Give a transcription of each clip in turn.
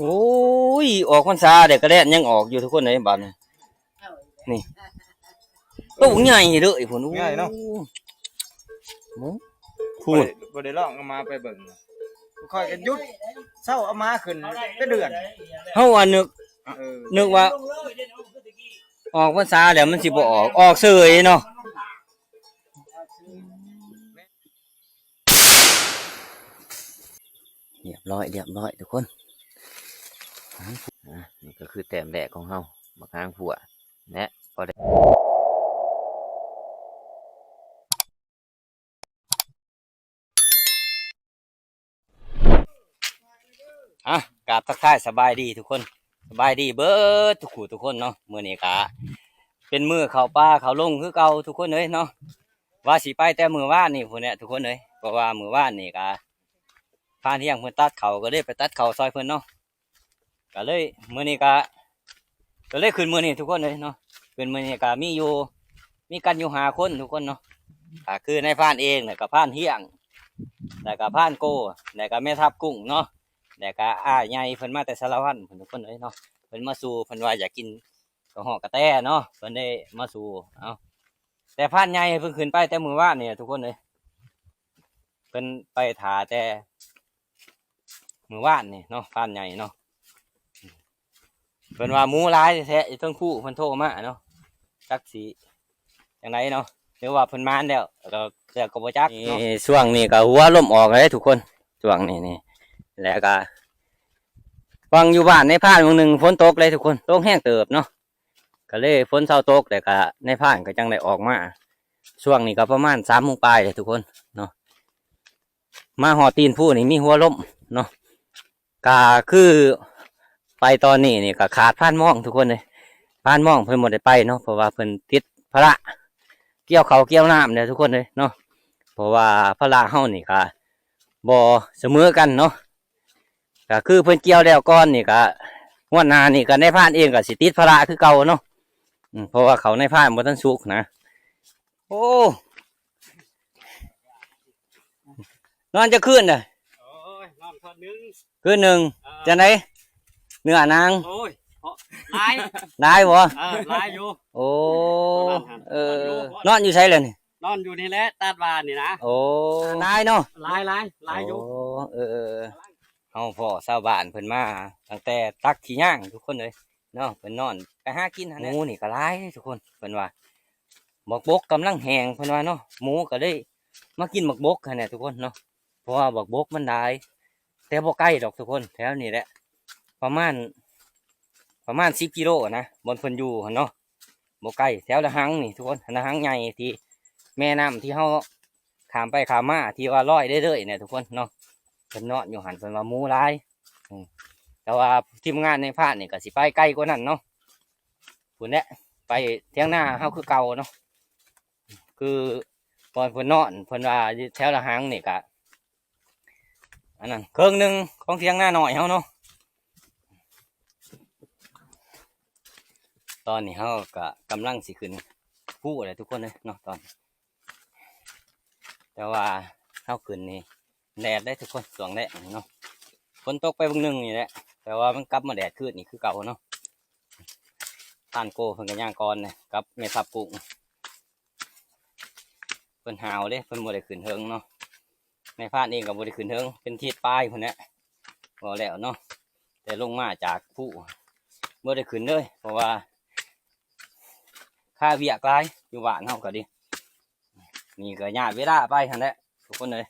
โอ้ยออกพรรษาเด็กกระแดนยังออกอยู่ทุกคนเลยบ้านนี่โอ้ใหญ่เลยพุ่นง่ายเนาะพูดบ่ได้ลองเอามาไปเบิ่งค่อยกันยุดเศร้าเอามาขึ้นก็เดือนเฮาว่านึกว่าออกพรรษาแล้วมันสิบ่ออกเสยเนาะเรียบร้อยทุกคนนี่ก็คือแต้มแรกของเฮาบักหางผัวและพอได้กราบทักทายสบายดีทุกคนสบายดีเบิดทุกคนเนาะมื้อนี้ก็เป็นมื้อเข้าป่าเข้าลงคือเก่าทุกคนเลยเนาะว่าสิไปแต่มื้อวานนี่พุ่นเนี่ยทุกคนเลยเพราะว่ามื้อวานนี่ก็พานเที่ยงเพิ่นตัดเขาก็เลยไปตัดเขาซอยเพิ่นเนาะก็เลยมื้อนี้ก็เลยขึ้นมื้อนี้ทุกคนเลยเนาะขึ้นมื้อนี้ก็มีกันอยู่5คนทุกคนเนาะก็คือในพานเองแล้วก็พานเที่ยงแล้วก็พานโกแล้วก็แม่ทับกุ้งเนาะแล้วก็ใหญ่เพิ่นมาแต่สารวัตรเพิ่นทุกคนเลยเนาะเพิ่นมาสู่เพิ่นว่าอยากกินกระหอกกระแตเนาะเพิ่นได้มาสู่เอาแต่พานใหญ่เพิ่งขึ้นไปแต่มื้อวานนี่ทุกคนเลยเพิ่นไปถาแต่มื้อวานนี่เนาะพานใหญ่เนาะเพิ่นว่าหมูหลายแท้ๆอยู่ทั้งคู่เพิ่นโทรมาเนาะจักสิจังไดเนาะหรือว่าเพิ่นมานแล้วก็บ่จักเนาะช่วงนี้ก็หัวลมออกเลยทุกคนช่วงนี้แล้วก็ฟังอยู่บ้านในพานมื้อนึงฝนตกเลยทุกคนตกแห้งเติบเนาะก็เลยฝนเช้าตกแต่ก็ในพานก็จังได้ออกมาช่วงนี้ก็ประมาณ3 โมงปลายเลยทุกคนเนาะมาหอตีนผู้นี่มีหัวลมเนาะก็คือไปตอนนี้นี่ก็ขาดพานมองทุกคนเลยพานมองเพิ่นหมดได้ไปเนาะเพราะว่าเพิ่นติดภาระเกี่ยวเขาเกี่ยวน้ำเนี่ยทุกคนเลยเนาะเพราะว่าภาระเฮานี่ก็บ่เสมอกันเนาะก็คือเพิ่นเกี่ยวแล้วก่อนนี่ก็งวดหน้านี่ก็ในพานเองก็สิติดภาระคือเก่าเนาะเพราะว่าเขาในพานบ่ทันสุกนะโอ้นอนจะคืนน่ะโอ้ยนอนคนนึงคืนหนึ่งจะไหนเนื้อนางโอ้ยลายบ่ลายอยู่โอ้นอนอยู่ใช่เลยนี่นอนอยู่นี่แหละตาดวานนี่นะโอ้นายเนาะลายอยู่เฮาพ่อชาวบ้านเพิ่นมาตั้งแต่ตักขี้ย่างทุกคนเลยเนาะเพิ่นนอนไปหากินหมูนี่ก็หลายทุกคนเพิ่นว่าหมกบกกำลังแห้งเพิ่นว่าเนาะหมูก็เลยมากินหมกบกกันเนี่ยทุกคนเนาะเพราะว่าหมกบกมันได้แต่บ่ใกล้ดอกทุกคนแถวนี้แหละประมาณ10 กิโลนะบนเพิ่นอยู่เนาะบ่ใกล้แถวละหังนี่ทุกคนละหังใหญ่ที่แม่น้ำที่เฮาข้ามไปข้ามมาที่ว่าลอยเรื่อยๆเนี่ยทุกคนเนาะเพิ่นนอนอยู่หันเพิ่นว่าหมูหลายแต่ว่าทีมงานในภาคนี่ก็สิไปใกล้กว่านั้นเนาะพุ่นแหละไปเที่ยงหน้าเฮาคือเก่าเนาะคือตอนเพิ่นนอนเพิ่นว่าแถวละหังนี่ก็อันนั้นครึ่งนึงของเที่ยงหน้าหน่อยเฮาเนาะตอนนี้เฮาก็กำลังสิขึ้นผู้อะไรทุกคนเลยเนาะตอนแต่ว่าเฮาขึ้นนี่แดดได้ทุกคนสองแดดเนาะฝนตกไปบางนึงนี่แหละแต่ว่ามันกลับมาแดดขึ้นนี่คือเก่าเนาะทานโกเพิ่นก็ย่างก่อนเนี่ยกับแม่ทับกุ้งเพิ่นหาวเด้เพิ่นบ่ได้ขึ้นเทิงเนาะในพานเองก็บ่ได้ขึ้นเทิงเป็นทิศปลายพุ่นแหละบ่แล้วเนาะแต่ลงมาจากผู้บ่ได้ขึ้นเลยเพราะว่าค่าเวียกหลายอยู่บ้านเฮาก็ดินี่ก็ญาติเวลาไปหั่นแหละทุกคนเลย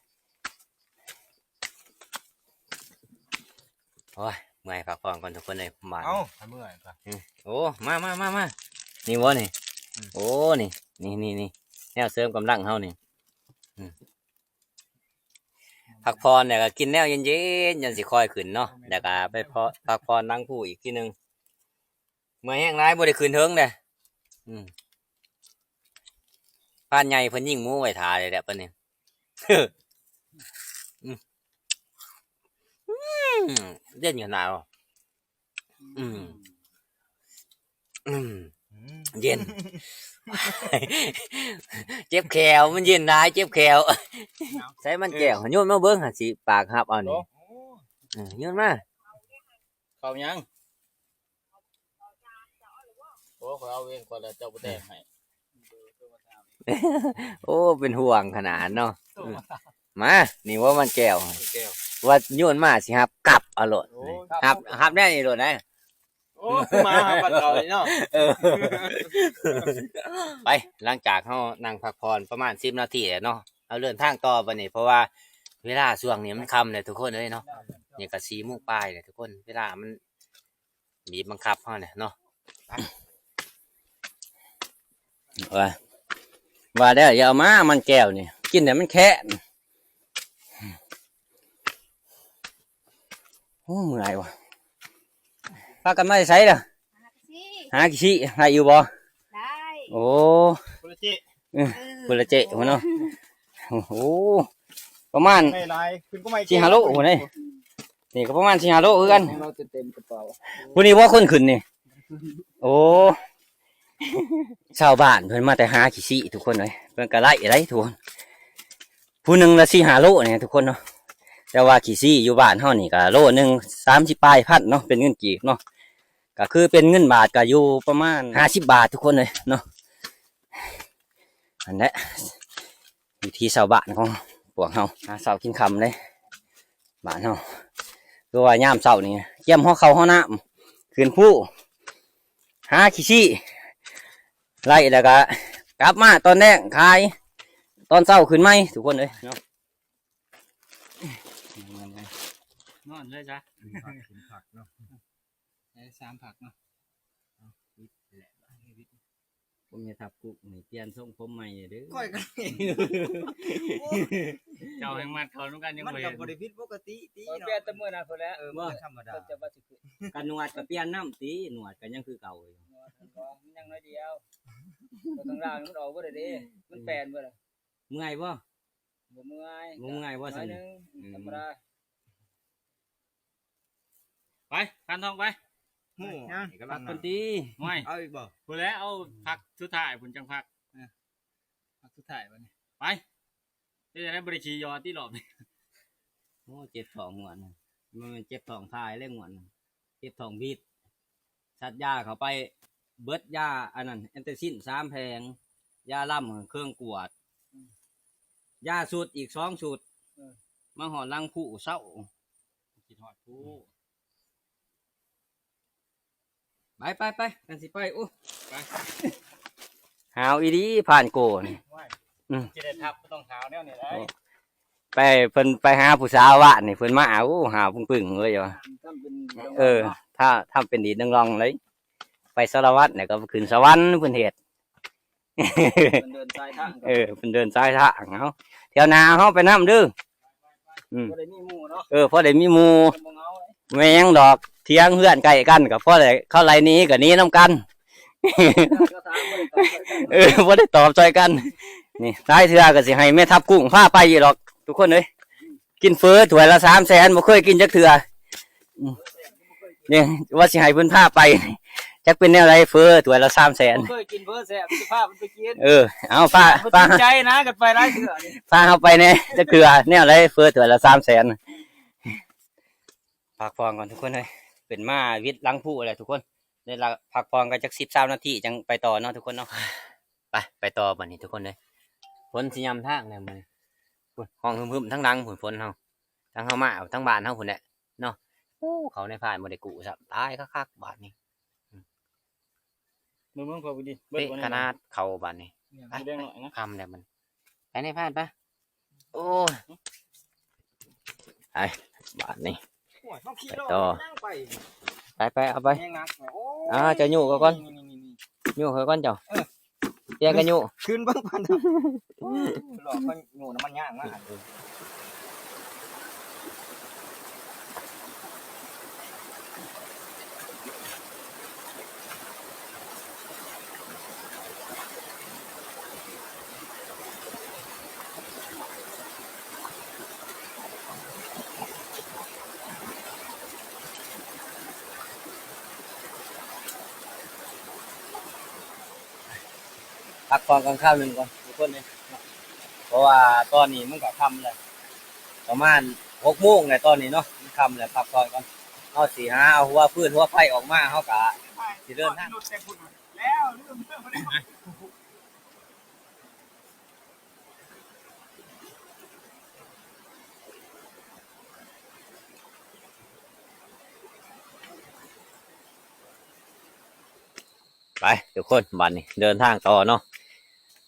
โอ้ยเมื่อยพักผ่อนก่อนทุกคนเลยบ้านเมื่อยป่ะโอ้มานี่วะนี่โอ้นี่แนวเสริมกำลังเฮานี่พักผ่อนเนี่ยก็กินแนวเย็นยันสิคอยขึ้นเนาะเดี๋ยวก็ไปพักผ่อนนั่งผู้อีกทีนึงเมื่อยแห้งร้ายบ่ได้ขึ้นเทิงเลยพานใหญ่เพิ่นยิงหมูไว้ท่าเลยแหละเพิ่นนี่เด่นขนาดเย็นเจ็บแขวมันเย็นร้ายเจ็บแขวใช้มันแก้วโยนมาเบิ้งหาสิปากครับเอานี่โยนมา เข้ายังโอ้ขอเอาเองก่อนแล้วเจ้าบ่แต่งให้ โอ้เป็นห่วงขนาดเนาะมานี่ว่ามันแก้ว แก้ว ว่าโยนมาสิครับกลับเอาโลด โอ้ ครับแน่นี่โลดนะ โอ้มาบัดเขาเนาะ เออไปหลังจากเฮานั่งพักผ่อนประมาณ10นาทีแล้วเนาะเอาเดินทางต่อบัดนี้เพราะว่าเวลาช่วงนี้มันค่ำเลยทุกคนเลยเนาะนี่ก็4 โมงปลายเลยทุกคนเวลามันบีบบังคับเฮาเนี่ยเนาะ ว่าได้อย่าเอามามันแก้วนี่กินแต่มันแค่โอ้เมื่อยว่ะพากันมาใช้เด้อหาขี้ให้อยู่บ่ ได้ โอ้ คุณจิ พุ่นละเจ๊พุ่นเนาะโอ้โหประมาณ ไม่ลายคุณก็ไม่ 4 5 โลพุ่นนี่นี่ก็ประมาณ4 5 โลคือกัน เราจะเต็มกระเป๋า พุ่นนี้ว่าคนขึ้นนี่โอ้ชาวบ้านเพิ่นมาแต่หาขี้ซี่ทุกคนเลยเพิ่นก็ไล่ทุกคนผู้หนึงละ4 5 โลเนี่ยทุกคนเนาะแต่ว่าขี้ซี่อยู่บ้านเฮานี่ก็โลนึง30ปลายพันเนาะเป็นเงินกีบเนาะก็คือเป็นเงินบาทก็อยู่ประมาณ50 บาททุกคนเลยเนาะอันนี้อยู่ที่ชาวบ้านของพวกเฮาหาเช้ากินค่ำเลยบ้านเฮาคือว่ายามเช้านี่เกี่ยมหัวเข้าหัวน้ำขึ้นผู้หาขี้ซี่ไล่แล้วก็กลับมาตอนแรกขายตอนเช้าขึ้นไหมทุกคนเลยเนาะนอนเลยจ้ะ ผักเนาะ 3 ผักเนาะผมจะทับกุ๊กนี่เปลี่ยนทรงผมใหม่เด้อ ค่อยกัน เจ้าแห่งมันเขาต้องการยัง มัน ไง กับบริพิตปกติตี เป เนาะ ลี่ยนแต่มื้อนั้นพุ่นแหล้ว มันธรรมดา จะบ่สิขึ้น กันหนวดก็เปลี่ยนน้ำตีหนวดก็ยังคือเก่าอยู่ มันยังน้อยเดียวตัวข้างล่างมันออกบ่ได้เด้มันแปลนบ่ล่ะ เมื่อยบ่ บ่เมื่อย บ่เมื่อยบ่ น้ ซั่ อย น หนึงธรรมดา ไปพันทองไป หมู่ พักคนตีไม่ เอาอีกบ่ พุ่นแล้วเอาพักสุดท้ายพุ่นจังพัก พักสุดท้ายบัดนี้ ไปจะได้บริชียอที่หลอบโอ้เจ็บท้องหวนนะมันเจ็บท้องทายเล่งหวนเจ็บท้องบีดชัดยาเขาไปเบิดยาอันนั้นแอนเตซิน3 แผงยาล่ำเครื่องกวดยาสูตรอีก2 สูตรมาหอดลังผู้เศร้าคิดหอดผู้ไปกันสิไปอู้ไปหาวอีดีผ่านโกนี่ สิได้ทับบ่ต้องขาวแนวนี้ได้ ไปเพิ่นไปหาผู้สาววะนี่เพิ่นมาเอาหาปึ้งๆเลยว่ะ ทำเป็น ถ้าเป็นดีดังรองเลยไปสารวัตรเนี่ยก็ขึ้นสวรรค์เพิ่นเฮ็ด เดินสายทาง เพิ่นเดินสายทางเฮาเที่ยวนาเฮาไปนำเด้อ บ่ได้มีหมู่เนาะ พอได้มีหมู่ บ่เหงาเลย แม่งดอกเที่ยงเฮือนใกล้กันก็พอได้เข้าไลนี้ก็หนี้นํกัน ก็ถามบ่ได้ตอบกันบ่ได้ตอบใจกัน นี่ท้ายเทื่อก็สิให้แม่ทัพกุ้งพาไปอยู่หรอก ทุกคนเอ้ยกินเฟ้อถ้วยละ300,000บ่เคยกินจักเทื่อนี่ว่าสิให้เพิ่นพาไปจักเป็นแนวใดเฟ้อถ้วยละ300,000 เคยกินเบอร์แซ่บสิพามันไปกิน เอาพา บ่สนใจนะกันไปหลายเทื่อนี่ พาเฮาไปแน่จักเทื่อแนวใดเฟ้อถ้วยละ300,000พักผ่อนก่อนทุกคนเอ้ยเป็นมาวิทย์หลังผู้แหละทุกคนได้ละพักผ่อนกันจัก10-20 นาทีจังไปต่อเนาะทุกคนเนาะไปต่อบัดนี้ทุกคนเลยฝนสิยามทางแล้วมื้อนี้พุ่นห้องหึมๆทั้งดังพุ่นฝนเฮาทั้งเฮามาทั้งบ้านเฮาพุ่นแหละเนาะโอ้เขาในผ่านบ่ได้กู้ซับตายคักๆบาดนี้ มึงพอบ่ดี เป๊ะขนาดเขาบาดนี้ แดงหน่อยนะ คำแล้วมันไปในผ่านปะโอ้ยไปบาดนี้ โอ้ยต้องขี่ ไป รถ ต่อ นั่งไป ไปเอาไป แห้งนักโอ้ จะอยู่ก่อน นี่ อยู่เขาก่อนเจ้าเตียงกันอยู่ คืนเบิ่งพันหลอกมันอยู่น้ำมันย่างมาก พักผ่อนกันข้าวหนึ่งก่อนทุกคนเลยเพราะว่าตอนนี้มันก็ค่ำเลยประมาณ6 โมงเลยตอนนี้เนาะมันค่ำเลยพักผ่อนก่อน เอาสิหาเอาหัวพื้นหัวไฟออกมาเฮากะสิเดินทางไปทุกคนบัดนี้เดินทางต่อเนาะ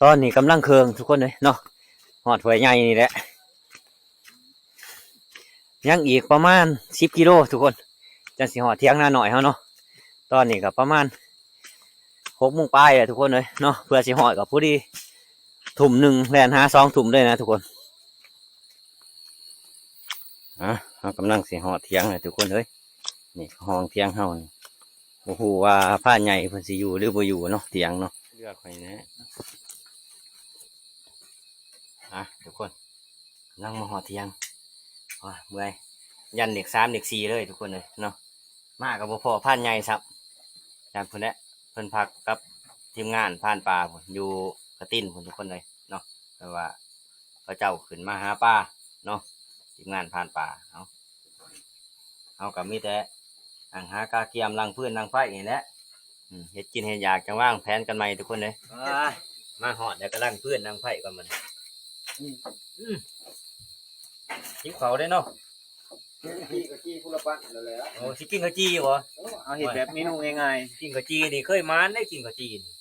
ตอนนี้กำลังเคืองทุกคนเลยเนาะหอดหวยใหญ่นี่แหละยังอีกประมาณ10 กิโลทุกคนจังสิหอดเที่ยงหน้าหน่อยเฮาเนาะตอนนี้ก็ประมาณ6 โมงปลายเลยทุกคนเลยเนาะเพื่อสิหอดกับผู้ดีทุ่ม 1แล่นหา2 ทุ่มเลยนะทุกคนเรากำลังสิหอดเที่ยงเลยทุกคนเลยนี่ห้องเที่ยงเฮานี่โอ้โหว่าผ้าใหญ่เพิ่นสิอยู่หรือบ่อยู่เนาะเที่ยงเนาะเลือกไปนะทุกคนนั่งมาหอดเที่ยงเมื่อยยันเด็ก3เด็ก4เลยทุกคนเลยเนาะมากับบ่พอผ้าใหญ่ซับจานเพิ่นแหละเพิ่นพักกับทีมงานผ่านป่าพุ่นอยู่กระติ้นพุ่นทุกคนเลยเนาะแต่ว่าเขาเจ้าขึ้นมาหาป่าเนาะทีมงานผ่านป่าเอากับมีแต่หากาเกียมลังพื้นลังไฟนี่แหละเฮ็ดกินเฮ็ดอยากจังว่างแผนกันใหม่ทุกคนเลยมาหอดเดี๋ยวก็ลังพื้นลังไฟก่อนมันกินเขาได้เนาะกี้ผู้ละปั้นแล้วแหละ โอ้สิกินข้าวจีบ่ เอาเห็ดแบบเมนูง่าย กินข้าวจีนี่เคยมานได้กินข้าวจีนี่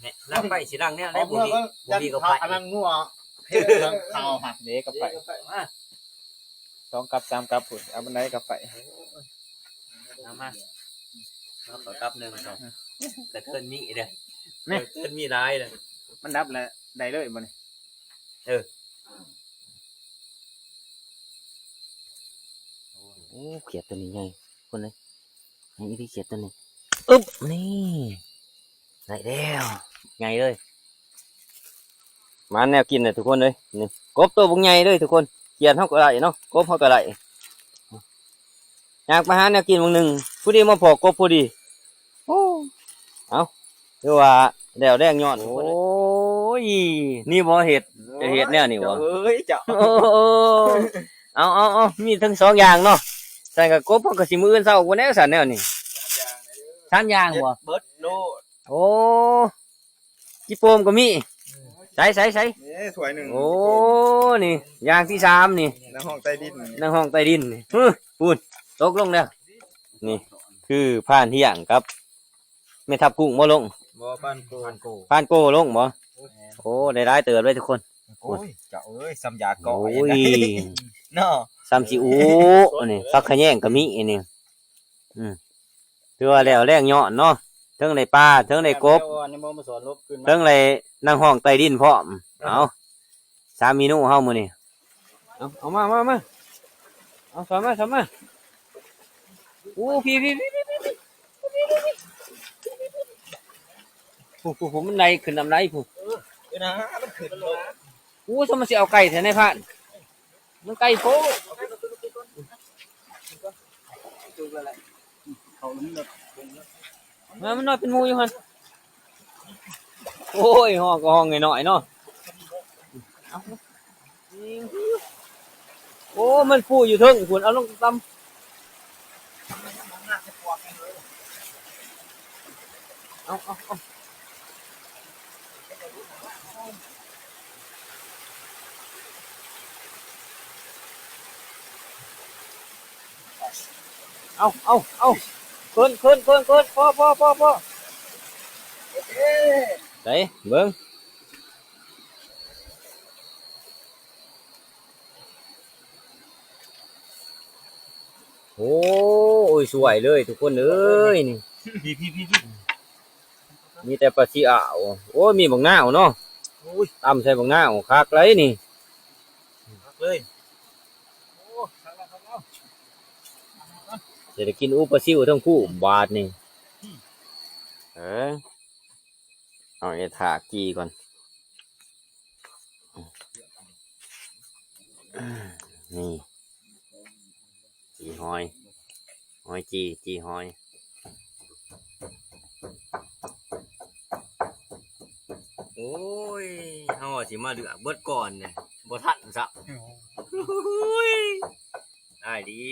เนี่ยลังไฟสิลังเนี่ยได้บ่มีก็ไฟ อันนั้นงัวข้าวหักเด็กกับไฟ2 กับ 3 กับพุ่นเอาบันไดกับไฟ มาขอกับหนึ่งก่อนแต่เทินมีเด้อเทินมีร้ายเลย มันดับแล้วได้เลยบ่นี่ โอ้เขียดตัวนี้ไงคนเลยนี่ที่เขียดตัวนี้อึ๊บนี่ได้แล้วไงเลยมาแนวกินเลยทุกคนเลยนี่กบตัวบุ้งใหญ่เลยทุกคนเขียดเท่ากับไรเนาะกบเท่ากับไรอยากมาหาแนวกินบางหนึ่งผู้ดีมาพอกบผู้ดีโอ้เอาเรียกว่าแดวแดงย้อนโอ้ยนี่บ่เห็ดเห็ดแนวนี่บ่ เอ้ยเจ้า เอามีทั้ง2 อย่างเนาะใส่กับกบก็สิมื้ออื่นเช้ากูแน่สันแนวนี่3 อย่างบ่ เบิดโล โอ้จิโปมก็มีใส่นี่ถ้วยหนึ่ง โอ้นี่อย่างที่3นี่ ในห้องใต้ดิน ในห้องใต้ดินนี่พูดตกลงแล้วนี่คือผ่านเที่ยงครับไม่ทับกุ้งบ่ลง บ่ปั้นโก ผ่านโก้ลงบ่โอ้ได้ร้ายเติบเลยทุกคน โอ้ยเจ้าเอ้ยซ้ำยาเกาะ โอ้ย เนาะ ซ้ำสิอูนี่ฟักขะแยงก็มีอันนี้ถือว่าแล้วแรงเหยาะเนาะเทิงในปลาเทิงในกบเทิงในนั่งห้องใต้ดินพร้อมเอา3 เมนูเฮามื้อนี้เอามาเอาสอนมาโอ้พี่ผู้มันไหลขึ้นน้ำไหลผู้ นะมันขึ้นโล โอ้สมมันสิเอาไก่แท้ในพานมันไก่โพมันน้อยเป็นหมูอยู่หั่นโอ้ยห้องก็ห้องหน่อยๆเนาะโอ้มันฟูอยู่เทิงพุ่นเอาลงตำเอาขึ้นพ่อไหนเบิ่งโอ้ยสวยเลยทุกคนเอ้ยนี่มีแต่ปลาซิอ่าวโอ้ยมีบักหน้าวเนาะตำใส่บักหน้าวคักเลยนี่เลยจะได้กินอุปซิวทั้งคู่บาทนี่เอาไอ้ถากีก่อนนี่จีหอยจีหอยโอ้ยเฮาสิมาเลือกเบิดก่อนเนี่ยบ่ทันซะโอ้ย อ้ายดี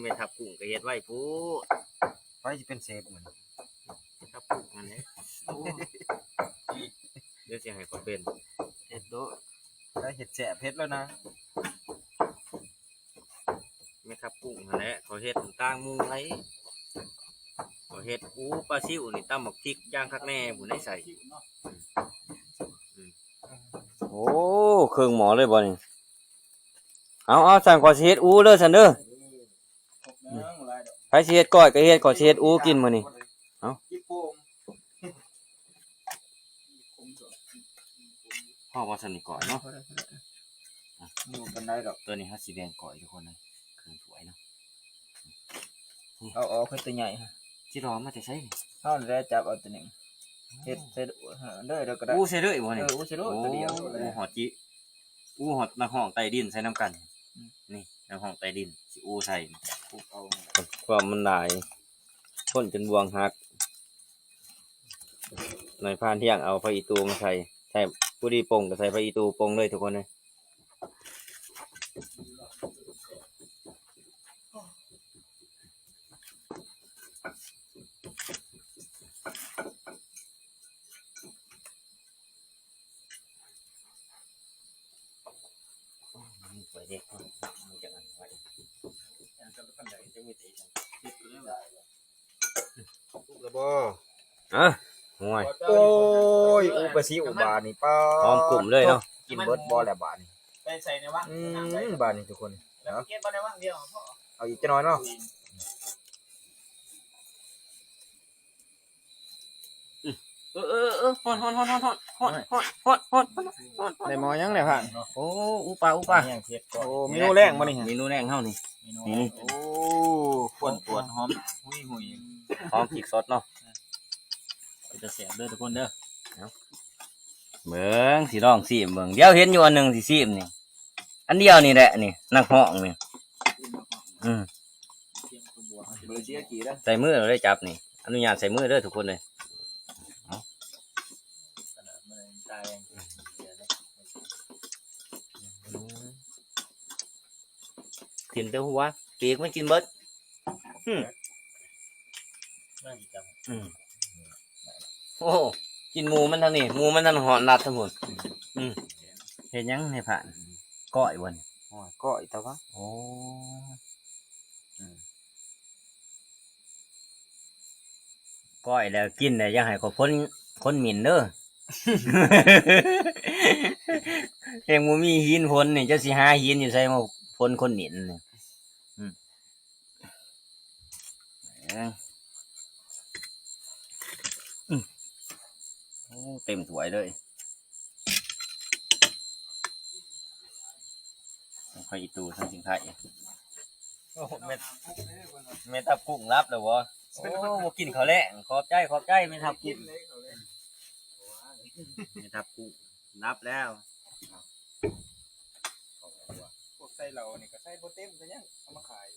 แม่ทับกุ้งก็เฮ็ดไว้พูด ไปสิเป็นเซฟเหมือน แม่ทับกุ้งอันนี้โอ้เดี๋ยวสิให้เขาเป็น เฮ็ดโดได้เฮ็ดแสบเฮ็ดแล้วนะ แม่ทับกุ้งอันนี้เขาเฮ็ดต่างหมู่ไว้เขาเฮ็ดอู้ปลาซิวนี่ตำบักพริกย่างคักแน่บุญได้ใส่ โอ้เครื่องหมอเลยบ่นี่เอาสั่งก่อนสิเฮ็ดอูเด้อซั่นเด้อไผสิเฮ็ดก้อยก็เฮ็ดก่อนสิเฮ็ดอูกินมื้อนี้ ญี่ปุ่น พ่อว่าซั่นนี่ก่อยเนาะ อยู่กันได้ดอก ตัวนี้เฮาสิแบ่งก่อยทุกคนเลยเครื่องถ้วยเนาะ เอาออกคือตัวใหญ่ฮะ สิรอมาแต่ไสนี่ เฮาได้จับเอาตัวหนึงเฮ็ดเสร็จเด้อเดี๋ยวก็ได้ อูใส่เลยบ่นี่ อู้สิโลตัวเดียว อูหอดจิอูหอดนักห้องใต้ดินใส่น้ำกันนี่นักห้องใต้ดินสิอูใส่ เอา ความมันหลายพ่นจนบวงหักในพานเที่ยงเอาไฟอีตูมาใส่ผู้ดีปงก็ใส่ไฟอีตูปงเลยทุกคนเลยสวยเด็กมันจะอันไว้อ่ะห่วย โอ้ยอุปสิอุบานี่ป้า พร้อมกลุ่มเลยเนาะ กินเบิดบ่แล้วบาดนี่ ไปใส่ในว่าง บาดนี่ทุกคน แล้วเก็บบ่ในว่างเดียวพ่อ เอาอีกจักหน่อยเนาะ ฮอนได้หมอยังได้ผ่าน โอ้อุปลา ยังเฮ็ดก่อนโอ้เมนูแรงบ่นี่ เมนูแรงเฮานี่นี่ โอ้ปวดปวดหอมหุย พร้อมพริกสดเนาะ จะเสียเด้อทุกคนเด้อ เบิ่งสิลองซิมเบิ่งเดี๋ยวเห็นอยู่อันหนึงสิซิมนี่อันเดียวนี่แหละนี่นักฮ้องนี่อืม เบอร์เสียกี่แล้ว ใส่มือเราได้จับนี่อนุญาตใส่มือเด้อทุกคนเลย ตาย กินแต่หัวปีกไม่กินเบิด น่าดีจัง โอ้กินหมูมันทางนี้หมูมันทางหอนนัดทั้งหมดเห็นยังให้ผ่านก้อยวัน โอ้ยก็อีตาวะ โอ้ก้อยแล้วกินแต่ยังให้เขาพ้นหมิ่นเด้อ เองมูมีหินพ้นนี่เจะสิหาหินอยู่ใส่มาพ้นคนหมิ่นนี่โอ้เต็มถ้วยเลยค่อยอีตูทั้งสิงไข่โอ้เม็ดทับกุ้งรับเลยวะโอ้บ่กินข้าวแล้งขอบใจเม็ดทับกุ้งเม็ดทับกุ้งรับแล้ว พวกไส้เรานี่ก็ไส้บ่เต็มก็ยังเอามาขาย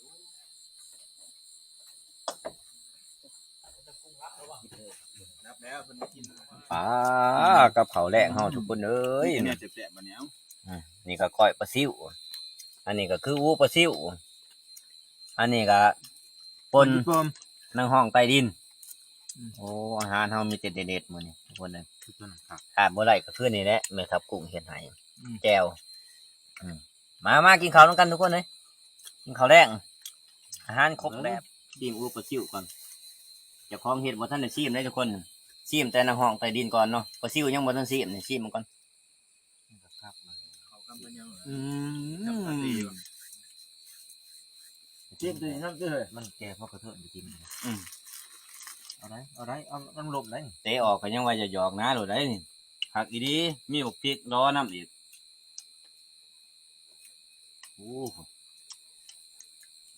นับแล้วเพิ่นกิน กับข้าวแล้งเฮาทุกคนเอ้ย เนี่ยแซ่บๆบัดนี้เอา นี่ก็ก้อยปลาซิวอันนี้ก็คืออูปลาซิวอันนี้ก็ปนนางห้องใต้ดินโอ้อาหารเฮามีแต่เด็ดๆมื้อนี้ทุกคนเลยขาดบ่ได้ก็คือนี่แหละแม่ทับกุ้งเฮ็ดให้แจ่วมากินข้าวนำกันทุกคนเลยกินข้าวแล้งอาหารครบแบบชิมอูปลาซิวก่อนเจ้าของเฮ็ดบ่ทันได้ชิมเลยทุกคนชิมแต่นางห้องใต้ดินก่อนเนาะปลาซิวยังบ่ทันชิมนี่ชิมมันก่อน เขากำมันยัง เจ็บด้วยน้ำด้วยมันแก่เพราะกระเทือนไปกินเอาน้ำลมได้เตะออกก็ยังว่าจะหยอกนะหรือได้นี่ผักอีดีมีบกพริกรอน้ำอีกโอ้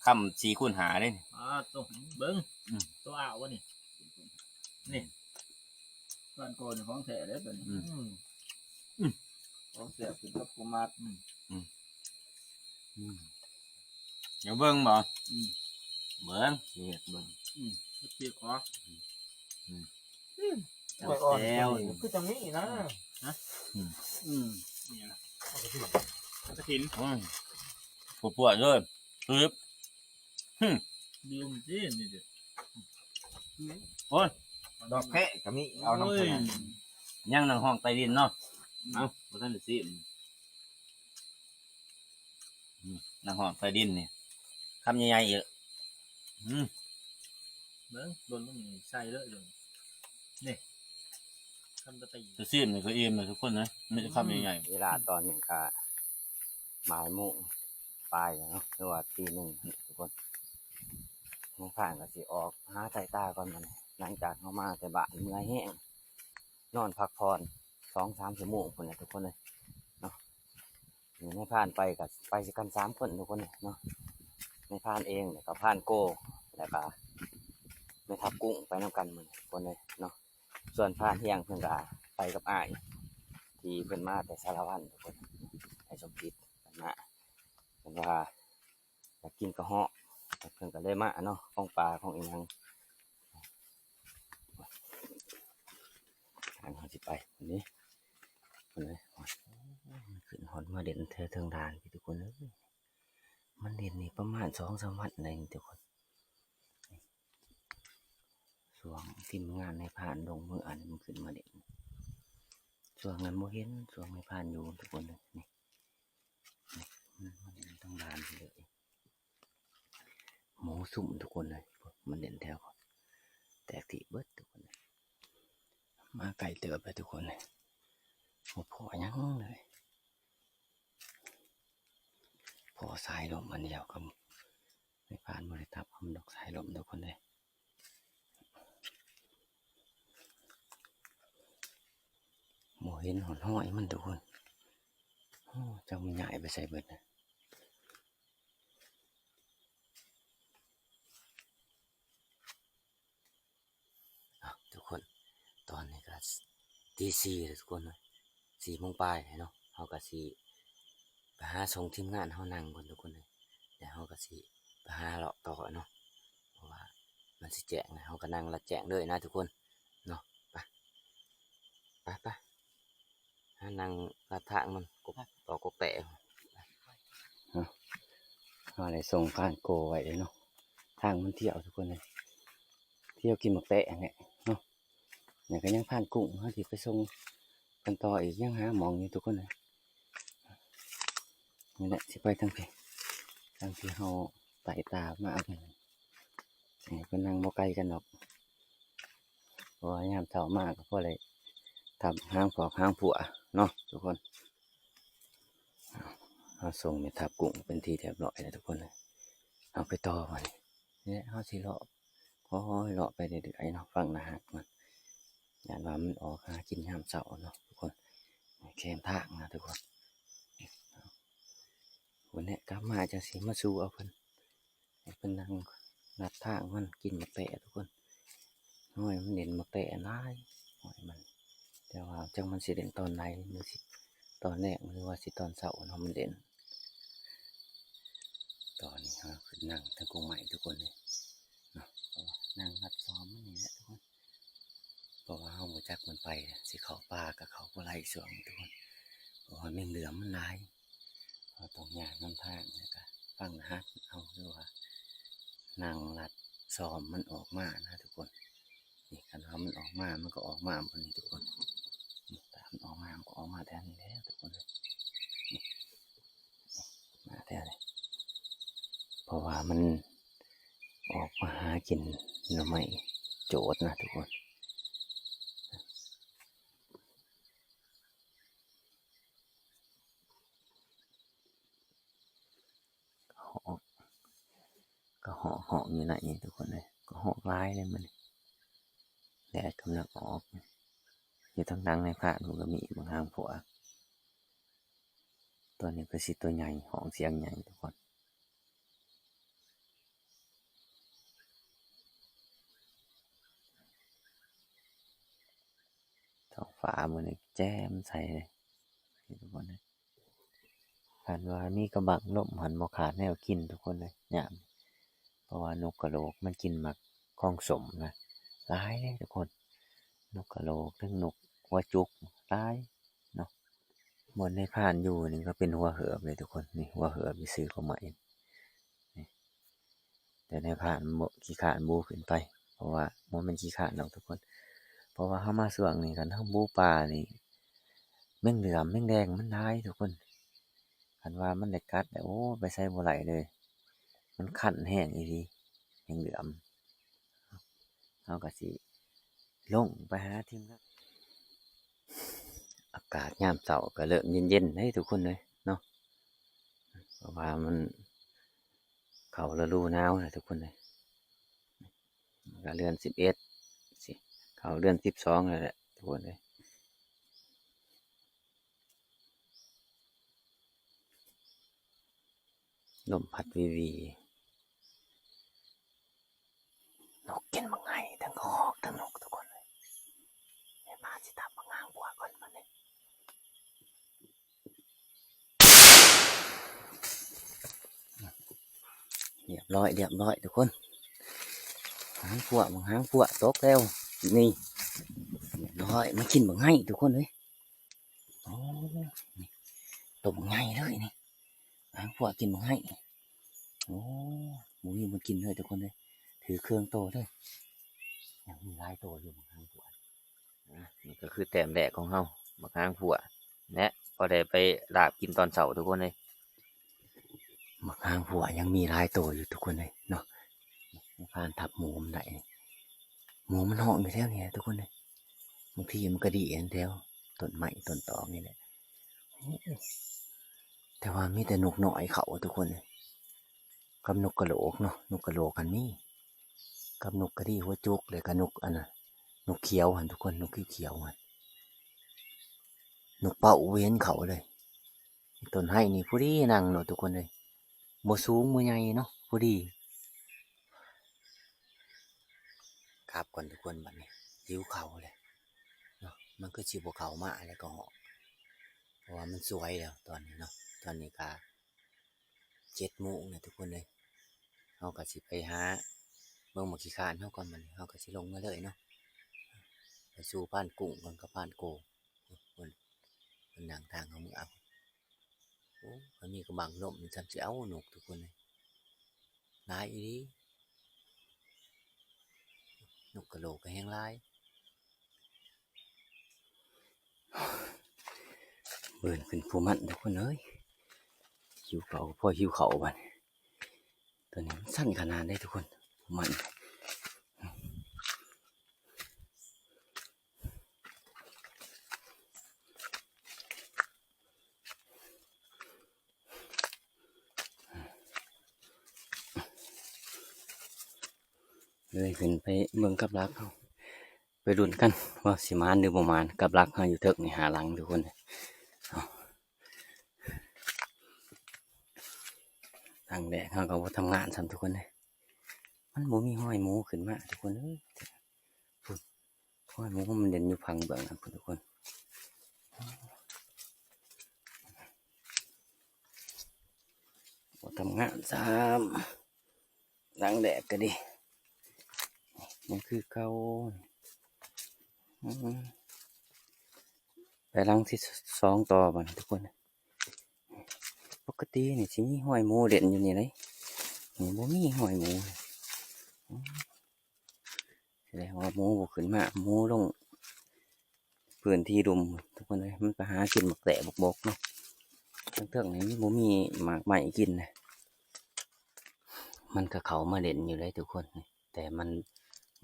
คำ4 คูณ 5เลยนี่ ตัวเบิ้งตัวอ่าววะนี่นี่บ้านโกนของแท้เลยตัวนี้ ของเสียบเป็นกับกุมาร เดี๋ยวเบิ้งบ่เบิ้งเฮ็ดเบิ้ง เปียกคอ แล้ว คือจังนี้นะ กระถิน ปวดๆเลยปึ๊บ ดื่มสินี่เด้อ โอ้ย ดอกแพะก็มีเอาน้ำ โอ้ ต ย าล ยังนั่งห้องใต้ดินเนาะเอาบ่ทันได้สินั่งห้องใต้ดินนี่คำใหญ่ๆอีกอืม เบิ่งโดนมันนี่ใส่เลยเลยนี่คำตะตี จะซีมนี่ก็อิ่มเลยทุกคนนะไม่ใช่คำใหญ่ๆเวลาตอนนี้ก็บ่ายโมงปลายแล้วเนาะหรือว่าตีหนึ่งทุกคนน้องผ่านก็สิออกหาสายตาก่อนมันหลังจากเข้ามาแต่บ้านเมื่อยแห้งนอนพักผ่อน2-3 ชั่วโมงคนเนี่ยทุกคนเลยเนาะนี่ไม่ผ่านไปกับไปกัน3 คนทุกคนเลยเนาะไม่ผ่านเองแล้วก็ผ่านโก้แล้วก็ไม่ทับกุ้งไปน้ำกันเหมือนคนเลยเนาะส่วนผ่านเที่ยงเพื่อนก็ไปกับอ้ายที่เพื่อนมาแต่สารวัตรทุกคนไอ้สมคิดกันมาเพื่อนว่าอยากกินกระเหาะเพื่อนก็เลยมาเนาะของปลาของอีหยังทางเขาสิไปวันนี้คนเลยขึ้นหอนมาเด่นเธอเทิงดานพี่ทุกคนเลยมันเด่นนี่ประมาณ2-3 วันเองทุกคนส่วงทีมงานในผ่านลงมืออันมันขึ้นมาเด่นส่วงนั้นโมเห็นส่วงในผ่านอยู่ทุกคนเลยนี่มันเด่นต้องดานเลยหมูสุ่มทุกคนเลยมันเด่นแถวแตกที่เบิดทุกคนเลยมาไก่เติบไปทุกคนเลยโอ้พ่อยังเลยพ่อสายลมมันเดียวกับในผ่านบริทับคำดอกสายลมทุกคนเลยโมเห็นหอนห้อยมันทุกคนจะมีใหญ่ไปใส่เบิดนะทุกคนตอนนี้ก็ตี 4เลยทุกคนเลย4 โมงปลายเนาะเขาก็สิไปหาส่งทีมงานเขานั่งคนทุกคนเลยเดี๋ยวเขาก็สิไปหาเลาะต่อเนาะเพราะว่ามันสิแจ้งนะเขาก็นั่งละแจ้งเลยนะทุกคนเนาะไปหานั่งละทางมันกบต่อกบแตะเขาเลยส่งผ่านโกไว้เลยเนาะทางมันเที่ยวทุกคนเลยเที่ยวกินหมกแตะเนี่ยเนาะเนี่ยก็ยังผ่านกุ้งเขาที่ไปส่งกันต่ออีกยังหาหมองอยู่ทุกคนเลยนี่แหละสิไปทางที่เขาไต่ตามาเอาเนี่ยก็นั่งบ่ไกลกันหรอกเพราะว่ายามเช้ามากก็เพราะอะไรทำห้างผอกห้างผัวเนาะทุกคนเอาส่งเมทับกุ้งเป็นที่เรียบร้อยแล้วทุกคนเลยเอาไปต่อมันนี่เขาสิเลาะค่อยเลาะไปเรื่อยๆเนาะฟังนะฮะมันอย่างว่ามันออกหากินยามเช้าเนาะทุกคนแคมทางนะทุกคนวันนี้กลับมาจะสีมาสู้เอาเพิ่นให้เพิ่นนั่งนัดทางมันกินมะเตะทุกคนน้อยมันเด่นมะเตะน้อยมันแต่ว่าจังมันสิเด่นตอนไหนหรือสิตอนแรกหรือว่าสิตอนเช้าเนาะมันเด่นตอนนี้ฮะคือนั่งทั้งกงใหม่ทุกคนเลยเนาะนั่งนัดซ้อมมันนี่แหละทุกคนเพราะว่าเฮาบ่จักมันไปสิเข้าป่ากับเขาบ่ไล่ช่วงทุกคนเพราะว่าแมงเหลือมมันหลายเราต้องย่างนำทางแล้วก็ฟังนะฮะเอาดูว่านั่งรัดซ้อมมันออกมานะทุกคนนี่คันว่ามันออกมามันก็ออกมาบนนี้ทุกคนนี่ตามออกมามันก็ออกมาแทนนี้แล้วทุกคนเลยนี่มาแทนเลยเพราะว่ามันออกมาหากินหน่อไม้โจดนะทุกคนก็เหาะอยู่ไหนทุกคนเลยก็เหาะร้ายเลยมันแดดกำลังออกอยู่ทั้งดังในพระมันก็มีบางทางผัวตัวนี้ก็สิตัวใหญ่หองเสียงใหญ่ทุกคนท้องฟ้ามันแจ่มใสเลยทุกคนเลยคันว่ามีกระบังลมหันบ่ขาดแนวกินทุกคนเลยเนี่ยเพราะว่านกกระโหลกมันกินหมักคองสมนะร้ายเลยทุกคนนกกระโหลกทั้งนกหัวจุกร้ายเนาะบนในผ่านอยู่นี่ก็เป็นหัวเหือบเลยทุกคนนี่หัวเหือบไปซื้อเขาใหม่นี่ แต่ในผ่านบ่ขี้ขลาดบูขึ้นไปเพราะว่าบ่แม่นขี้ขลาดดอกทุกคนเพราะว่าเฮามาช่วงนี้คันเฮาบูป่านี่แมงเหลือมแมงแดงมันหลายทุกคนคันว่ามันได้กัดแล้วโอ้ไปไสบ่ไหลเลยมันคันแรงอีหลีแมงเหลือมเฮาก็สิลงไปหาทีมงานอากาศยามเช้าก็เริ่มเย็นๆเด้ทุกคนเลยเนาะเพราะว่ามันเข้าฤดูหนาวแล้วทุกคนเลยก็เดือน11สิเข้าเดือน12แล้วแหละทุกคนเลยลมพัดวีวีนกกินมังไงทั้งหอกทั้งนกทุกคนเลยให้มาสิทับมังงางบัวก่อนมันเลยเรียบร้อยทุกคนหางพวกมังหางพวกตกแล้วนี่เรียบร้อยมากินมังไงทุกคนเลยโอ้นี่ตกมังไงเลยนี่หางพวกกินมังไงโอ้หมูนี่มันกินเลยทุกคนเลยถือเครื่องโตเลยยังมีลายโตอยู่มังหางพวกนี่ก็คือแต้มแรกของเฮามังหางพวกและพอได้ไปลาบกินตอนเสาร์ทุกคนเลยมังหางพวกยังมีลายโตอยู่ทุกคนเลยเนาะพานทับหมูมันได้หมูมันเหาะอยู่แถวนี้ทุกคนเลยบางทีมันก็ดีเอ็นแถวต้นไม้ต้นตอกนี่แหละแต่ว่ามีแต่นกหน่อยเขาทุกคนเลยกับนกกระโหลกเนาะนกกระโหลกกันนี่กับนกกระดี่หัวจุกเลยกับนกอันน่ะนกเขียวหันทุกคนนกเขียวหันนกเป่าเว้นเขาเลยต้นไห้นี่ผู้ดีนั่งเนาะทุกคนเลยบ่สูงบ่ใหญ่เนาะผู้ดีครับก่อนทุกคนบัดนี้หิวเขาเลยเนาะมันก็ชิบเขามาแล้วก็เหาะเพราะว่ามันสวยแล้วตอนนี้เนาะตอนนี้ก็7 โมงนะทุกคนเลยเฮาก็สิไปหาเบิ่งหมอกขี้คร้านเฮาก่อนบัดนี้เฮาก็สิลงมาเลยเนาะไปสู่บ้านกุ้งก่อนกับบ้านโกคนนั่งทางเขามือเอาโอ้มันมีกระบังนมมันจำสิเอานกทุกคนเลยหลายอีหลีนกกระโหลกก็แห้งหลายเบิ่นขึ้นผู้มันทุกคนเอ้ยหิวเขาพ่อหิวเขาบัดตัวนี้มันสั้นขนาดได้ทุกคนผู้มันเลยขึ้นไปเมืองกับรักเขาไปดุนกันว่าสิมานหรือบ่มานกับรักเขาอยู่เถิกนี่หาหลังทุกคนทางแดดเขาก็บ่ทำงานซ้ำทุกคนเลยมันบ่มีห้อยหมูขึ้นมาทุกคนเอ้ยห้อยหมูมันเด่นอยู่พังเบื้องนะทุกคนบ่ทำงานซ้ำทางแดดก็ดีมันคือเก่าไปหลังที่2ต่อบัดทุกคนปกตินี่สิมีห้อยหมูเด่นอยู่นี่เลยนี่บ่มีห้อยหมูแสดงว่าหมูบ่ขึ้นมาหมูลงพื้นที่รุมทุกคนเลยมันไปหากินหมักแตะบกๆเนาะเทื่องนี้บ่มีหมากใหม่กินนะมันก็เขามาเด่นอยู่เลยทุกคนแต่มัน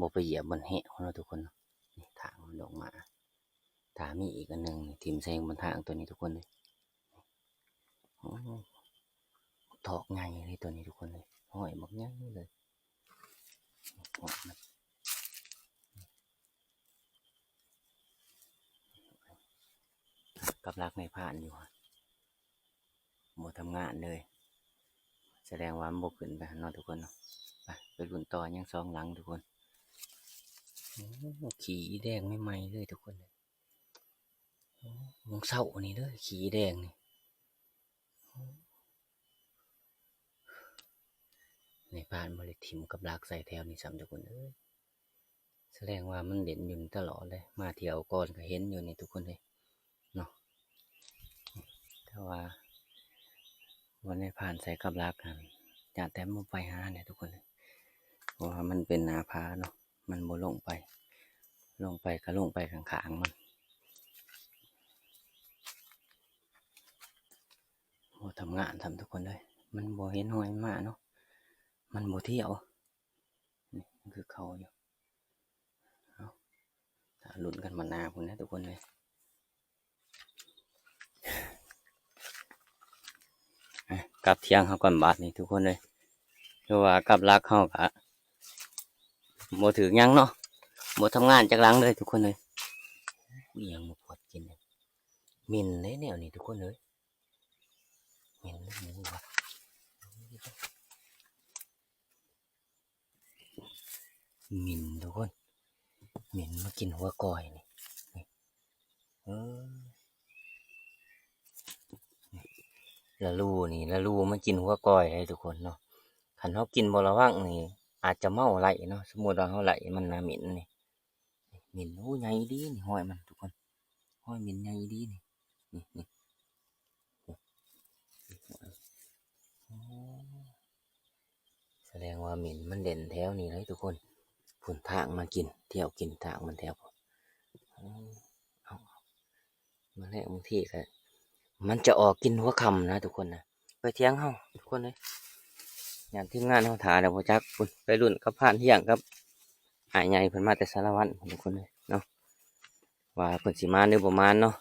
บ่ไปเหยียบบนเหวเนาะทุกคนนี่ทางมันออกมาถ้ามีอีกอันหนึ่งทิ่มแซงบนทางตัวนี้ทุกคนเลยถอกไงเลยตัวนี้ทุกคนเลยห้อยบักยังเลยกับรักในผ่านอยู่หมดทำงานเลยแสดงว่ามันบกขึ้นไปนอนทุกคนเนาะไปรุ่นต่อยัง2หลังทุกคนขี่แดงไม่ไหมเลยทุกคนเลยมองเศร้านี่เลยขี่แดงนี่ในบ้านบริถิ่มกับลากใส่แถวนี่ซ้ำทุกคนเอ้ยแสดงว่ามันเด่นอยู่ตลอดเลยมาเที่ยวก่อนก็เห็นอยู่นี่ทุกคนเลยเนาะถ้าว่าวันนี้ผ่านใส่กับลากกันอยากแต่มาไปหาเนี่ยทุกคนเลย เพราะว่ามันเป็นหนาผาเนาะมันบ่ลงไปก็ลงไปข้างๆมันบ่ทำงานทำทุกคนเลยมันบ่เห็นหอยมาเนาะมันบ่เที่ยวนี่มันคือเขาอยู่เอาถ้าลุ้นกันมานาพุ่นนะทุกคนเลยกลับเที่ยงเขาก่อนบาทนี่ทุกคนเลยเพราะว่ากลับรักเขากะบ่ถือยังเนาะบ่ทำงานจากหลังเลยทุกคนเลยอีหยังมาปวดกินเนี่ยหมิ่นเลยแนวนี้ทุกคนเลยหมิ่นเลยหมูวะหมิ่นทุกคนหมิ่นมากินหัวก้อยนี่เออละลูนี่ละลูมากินหัวก้อยให้ทุกคนเนาะคันเขากินบ่ระวังนี่อาจจะเมาไหลเนาะสมมติว่าเขาไหลมันน่าหมิ่นนี่หมิ่นโอ้ใหญ่ดีนี่ห้อยมันทุกคนห้อยหมิ่นใหญ่ดีนี่นี่โอ้แสดงว่าหมิ่นมันเด่นแถวนี้เลยทุกคนผุนทางมากินเที่ยวกินทางมันแถวเอามาแล้วบางทีก็มันจะออกกินหัวค่ำนะทุกคนนะไปเที่ยงเฮาทุกคนเลยงานทีมงานเฮาถ่าเดี๋ยวพ่อจักพุ่นไปรุ่นกับผ่านเที่ยงครับหายใหญ่เพิ่นมาแต่สารวัตรทุกคนเลยเนาะว่าเพิ่นสิมาหรือบ่มาเนาะ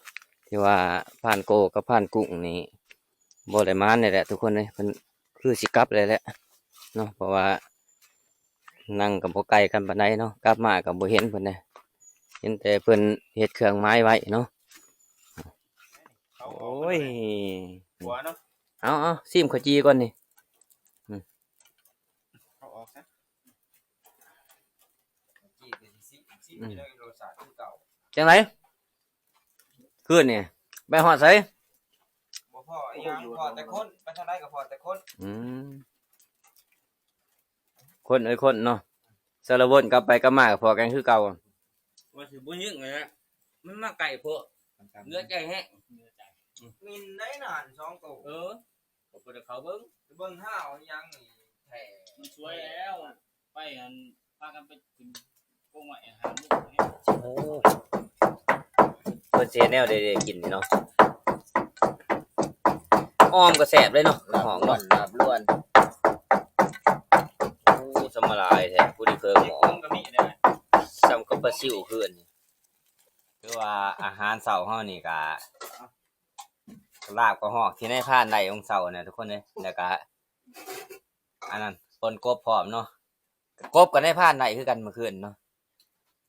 ที่ว่าผ่านโกกับผ่านกุ้งนี่บ่ได้มานี่แหละทุกคนเลยเพิ่นคือสิกลับเลยแหละเนาะเพราะว่านั่งกับบ่ไกลกันปานใดเนาะกลับมากับบ่เห็นเพิ่นเลยเห็นแต่เพิ่นเฮ็ดเครื่องไม้ไว้เนาะโอ้ย หัวเนาะ เอาซิมข้าวจีก่อนนี่ เอาออกซะจีเป็นซิไม่ได้รสชาติคือเก่า จังไรคืนนี่ไปหอดใส่ บ่พออีหยังพอแต่คนไปทางใดก็พอแต่คน คนเอ้ยคนเนาะสารวนกลับไปกลับมาก็พอกันคือเก่า ว่าสิบ่ยึกเลยนะมันมาไก่พวกเนื้อใจแห้ง มินได้นาน2ตัว ผมไปเขาเบิ้ง เบิ่งห้าวอีหยังนี่แท้ มันสวยแล้วไปอันพากันไปกินพวกใหม่อาหารลูกให้ เพิ่นเสียแนวเด้กินนี่เนาะอ้อมก็แซ่บเลยเนาะหอมเนาะ ลาบล้วน โอ้สมหลายแท้ผู้ที่เพิ่งหมอ กุ้งก็มีได้ ซ้ำกับปลาซิวคืนนี่คือว่าอาหารเช้าเฮานี่ก็ลาบก็ฮอกที่ในพานได้ของเช้าเนี่ยทุกคนเด้แล้วก็อันนั้นปนกบพร้อมเนาะกบก็ในพานได้คือกันเมื่อคืนเนาะ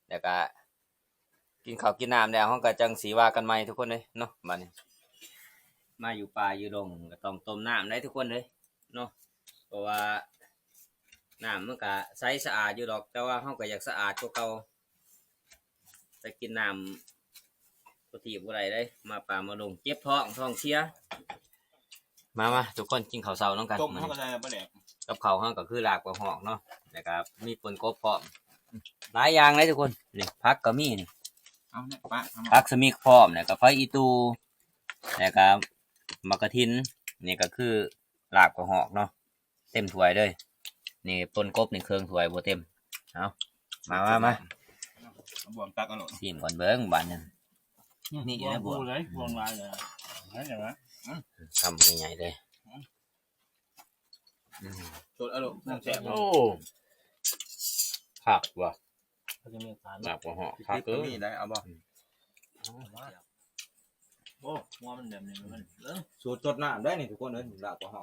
แล้วก็กินข้าวกินน้ำแล้วเฮาก็จังสีว่ากันใหม่ทุกคนเลยเนาะบัดนี้มาอยู่ป่าอยู่ดงก็ต้องต้มน้ำได้ทุกคนเลยเนาะเพราะว่าน้ำมันก็ใสสะอาดอยู่ดอกแต่ว่าเฮาก็อยากสะอาดกว่าเก่าแต่กินน้ำปกติบ่ได้เลยมาป่ามาดงเจ็บท้องเสียมาทุกคนกินข้าวเช้าน้องกัน ต้มเฮาก็ได้บ่แหลก กับข้าวเฮาก็คือลาบกับหอกเนาะแล้วก็มีปนกบพร้อมหลายอย่างเลยทุกคนนี่ผักก็มีนี่ เอาเนี่ยปะเอามา ผักสมิกพร้อมแล้วก็ไฟอีตูแล้วก็มะกะทินนี่ก็คือลาบกับหอกเนาะเต็มถ้วยเลยนี่ปนกบนี่เครื่องถ้วยบ่เต็มเอามา เอาบ่วงตักเอาโลด ชิมก่อนเบิ่งบัดนึงนี่นะบัว เลยบวงลายเลยนั่นเหรอ ทำใหญ่ๆเลยอืม สดเอาโลดน้ำแซ่บ โอ้ผักว่ะ เขาจะมีสาร ลาบกับหอก ผักก็มีได้เอาบ่ โอ้หัวมันแบบนี้มันเด้อ สูตรสดน้ำได้นี่ทุกคนเอ้ยลาบบ่เฮา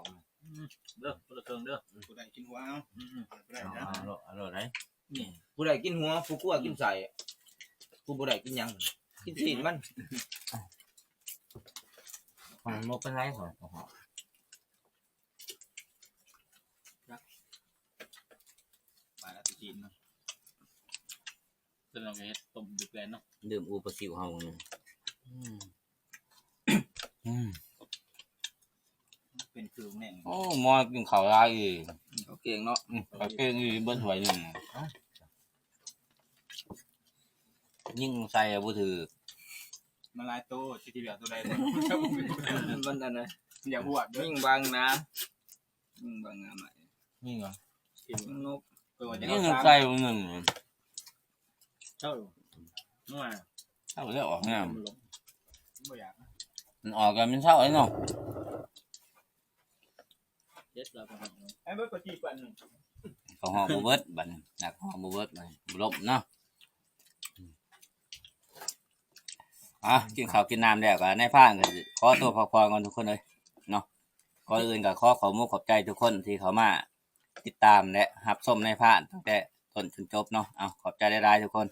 เด้อคนละเครื่องเด้อ ผู้ใดกินหัวเอาผู้ใดนะ อร่อยไหนนี่ ผู้ใดกินหัวผู้กลัวกินใส่ผู้บ่ได้กินหยังกินซีนมัน มันบ่เป็นไรหอกกับหอก ไปแล้วซีนเนาะ เป็นเราไงต้มดึกแลนเนาะ ดื่มอูปลาซิวเฮานึงเป็นเครื่องแน่ง โอ้มอกินข้าวลายอีก เขาเก่งเนาะ ข้าวเก่งอีเบิ้ลถ้วยหนึงยิ่งใส่บ่ถือ มาลายโตที่เหลือตัวใดมันอันนะอย่าหวดยิ่งบางนะยิ่งบางนะใหม่ นี่เหรอ กินนก นี่มันใส่บ่หนึ่ง เจ้านัว เอาเลือกออกงาม บ่อยาก มันออกกันเป็นเท่าไอ้เนาะ เด็ดแล้วก็ ไอ้เบิดก็จีบกัน เขาห่อบ่เบิดบัดนี้หนักห่อบ่เบิดเลยบ่ลบเนาะกินข้าวกินน้ำแล้วก็ในพานก็ขอตัวพักผ่อนก่อนทุกคนเลยเนาะก่อนอื่นก็ขอมุกขอบใจทุกคนที่เขามาติดตามและรับชมในพานตั้งแต่ต้นจนจบเนาะเอาขอบใจหลายๆทุกคน